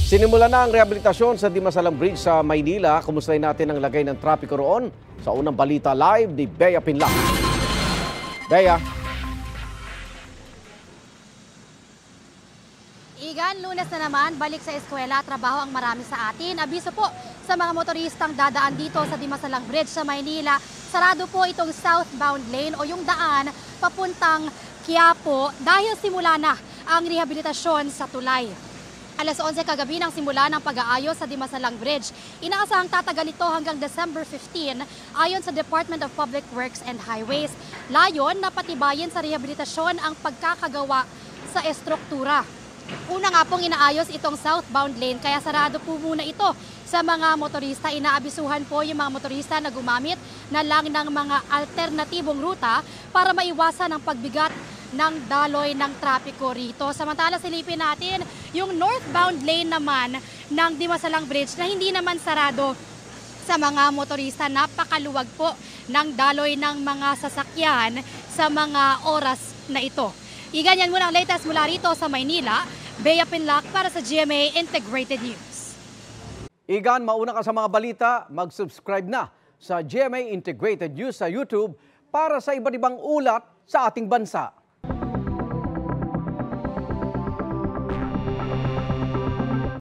Sinimula na ang rehabilitasyon sa Dimasalang Bridge sa Maynila. Kumustahin natin ang lagay ng trapiko roon sa unang balita live ni Bea Pinlac. Bea. Igan, Lunes na naman, balik sa eskwela, trabaho ang marami sa atin. Abiso po sa mga motoristang dadaan dito sa Dimasalang Bridge sa Maynila. Sarado po itong southbound lane o yung daan papuntang Quiapo dahil simula na ang rehabilitasyon sa tulay. Alas 11 kagabi nang simula ng pag-aayos sa Dimasalang Bridge. Inaasahang tatagal ito hanggang December 15 ayon sa Department of Public Works and Highways. Layon na patibayin sa rehabilitasyon ang pagkakagawa sa estruktura. Una nga pong inaayos itong southbound lane kaya sarado po muna ito sa mga motorista. Inaabisuhan po yung mga motorista na gumamit na lang ng mga alternatibong ruta para maiwasan ang pagbigat ng daloy ng trapiko rito. Samantala silipin natin yung northbound lane naman ng Dimasalang Bridge na hindi naman sarado sa mga motorista. Napakaluwag po ng daloy ng mga sasakyan sa mga oras na ito. Iganyan muna ang latest mula rito sa Maynila. Bea Pinlac para sa GMA Integrated News. Igan, mauna ka sa mga balita, mag-subscribe na sa GMA Integrated News sa YouTube para sa iba't ibang ulat sa ating bansa.